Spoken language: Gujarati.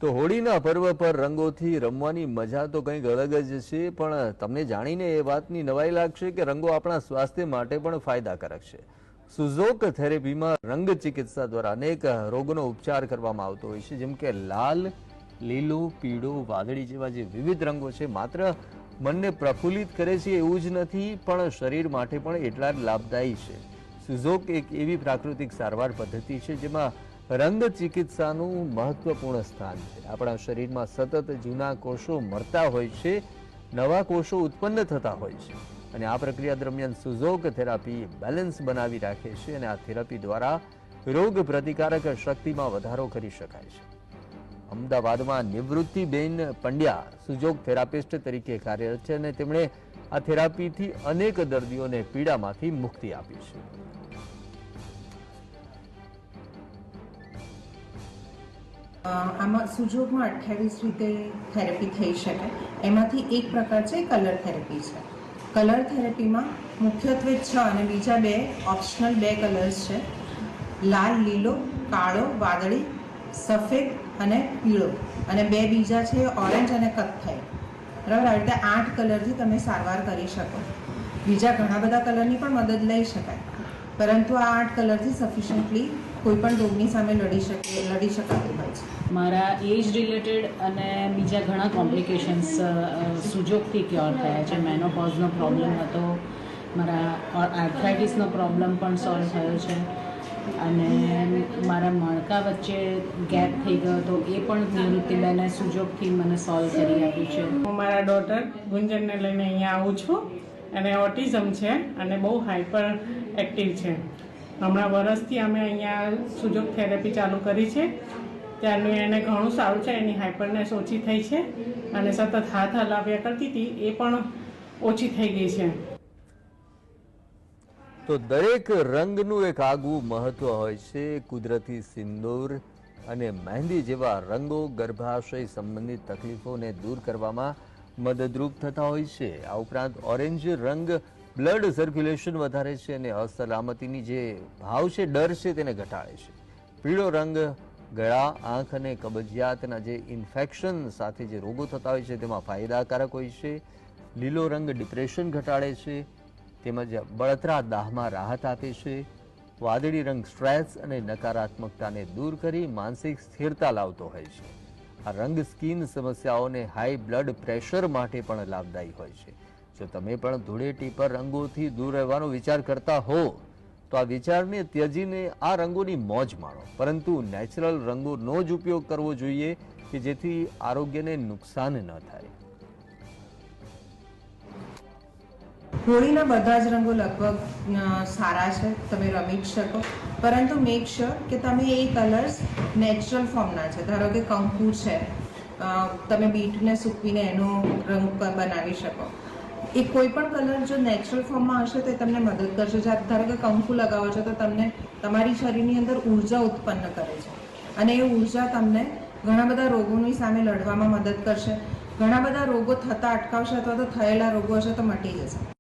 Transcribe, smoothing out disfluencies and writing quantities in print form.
તો હોળીના પર્વ પર રંગોથી રમવાની મજા તો કંઈક અલગ જ છે, પણ તમને જાણીને એ વાતની નવાઈ લાગશે કે રંગો આપણા સ્વાસ્થ્ય માટે પણ ફાયદાકારક છે. સુઝોક થેરેપીમાં રંગ ચિકિત્સા દ્વારા અનેક રોગોનો ઉપચાર કરવામાં આવતો હોય છે, જેમ કે લાલ, લીલો, પીળો, વાદળી જેવા જે વિવિધ રંગો છે માત્ર મનને પ્રફુલ્લિત કરે છે એવું જ નથી, પણ શરીર માટે પણ એટલા જ લાભદાયી છે. સુઝોક એક એવી પ્રાકૃતિક સારવાર પદ્ધતિ છે જેમાં રંગ ચિકિત્સાનું મહત્વપૂર્ણ સ્થાન છે. આપણા શરીરમાં સતત જૂના કોષો મરતા હોય છે, નવા કોષો ઉત્પન્ન થતા હોય છે, અને આ પ્રક્રિયા દરમિયાન સુઝોક થેરાપી બેલેન્સ બનાવી રાખે છે, અને આ થેરાપી દ્વારા રોગ પ્રતિકારક શક્તિમાં વધારો કરી શકાય છે. અમદાવાદમાં નિવૃત્તિબેન પંડ્યા સુઝોક થેરાપિસ્ટ તરીકે કાર્યરત છે, અને તેમણે આ થેરાપીથી અનેક દર્દીઓને પીડામાંથી મુક્તિ આપી છે. આમાં સુજોગમાં 28 રીતે થેરેપી થઈ શકે. એમાંથી એક પ્રકાર છે કલર થેરેપી છે. કલર થેરેપીમાં મુખ્યત્વે 6 અને બીજા 2 ઓપ્શનલ 2 કલર્સ છે: લાલ, લીલો, કાળો, વાદળી, સફેદ અને પીળો, અને 2 બીજા છે ઓરેન્જ અને કથ્થઈ. બરાબર, આવી રીતે 8 કલરથી તમે સારવાર કરી શકો. બીજા ઘણા બધા કલરની પણ મદદ લઈ શકાય, પરંતુ આ 8 કલરથી સફિશિયન્ટલી કોઈપણ રોગની સામે લડી શકાતું હોય છે. મારા એજ રિલેટેડ અને બીજા ઘણા કોમ્પ્લિકેશન્સ સુજોગથી ક્યોર થયા છે. મેનોપોઝનો પ્રોબ્લેમ હતો, મારા આર્થરાઇટિસનો પ્રોબ્લેમ પણ સોલ્વ થયો છે, અને મારા મણકા વચ્ચે ગેપ થઈ ગયો હતો એ પણ નિવૃત્તિબેને સુજોગથી મને સોલ્વ કરી આપ્યું છે. હું મારા ડોટર ગુંજનને લઈને અહીંયા આવું છું, અને ઓટિઝમ છે અને બહુ હાઇપર એક્ટિવ છે. હમણાં વર્ષથી અમે અહીંયા સુજોગ થેરેપી ચાલુ કરી છે. ત્યારનું એને ઘણું સારું છે, એની હાઇપરનેસ ઓછી થઈ છે, અને સતત હાથ હલાવ્યા કરતી હતી એ પણ ઓછી થઈ ગઈ છે. તો દરેક રંગનું એક આગવું મહત્વ હોય છે. કુદરતી સિંદૂર અને મહેંદી જેવા રંગો ગર્ભાશય સંબંધિત તકલીફોને દૂર કરવામાં મદદરૂપ થતા હોય છે. આ ઉપરાંત ઓરેન્જ રંગ બ્લડ સર્ક્યુલેશન વધારે છે અને અસલામતીની જે ભાવ છે, ડર છે, તેને ઘટાડે છે. પીળો રંગ ગળા, આંખ અને કબજિયાતના જે ઇન્ફેક્શન સાથે જે રોગો થતા હોય છે તેમાં ફાયદાકારક હોય છે. લીલો રંગ ડિપ્રેશન ઘટાડે છે, તેમજ બળતરા દાહમાં રાહત આપે છે. વાદળી રંગ સ્ટ્રેસ અને નકારાત્મકતાને દૂર કરી માનસિક સ્થિરતા લાવતો હોય છે. આ રંગ સ્કિન સમસ્યાઓને હાઈ બ્લડ પ્રેશર માટે પણ લાભદાયી હોય છે. જો તમે પણ ધૂળેટી પર રંગોથી દૂર રહેવાનો વિચાર કરતા હો તો આ વિચારને ત્યજીને આ રંગોની મોજ માણો, પરંતુ નેચરલ રંગોનો જ ઉપયોગ કરવો જોઈએ કે જેથી આરોગ્યને નુકસાન ન થાય. હોળીના બધા જ રંગો લગભગ સારા છે, તમે રમી જ શકો, પરંતુ મેક શ્યોર કે તમે એ કલર્સ નેચરલ ફોર્મના છે. ધારો કે કંકુ છે, તમે બીટને સૂકવીને એનો રંગ બનાવી શકો. એ કોઈ પણ કલર જો નેચરલ ફોર્મમાં હશે તો એ તમને મદદ કરશે. ધારો કે કંકુ લગાવો છો તો તમને તમારી શરીરની અંદર ઉર્જા ઉત્પન્ન કરે છે, અને એ ઉર્જા તમને ઘણા બધા રોગોની સામે લડવામાં મદદ કરશે. ઘણા બધા રોગો થતા અટકાવશે, અથવા તો થયેલા રોગો હશે તો મટી જશે.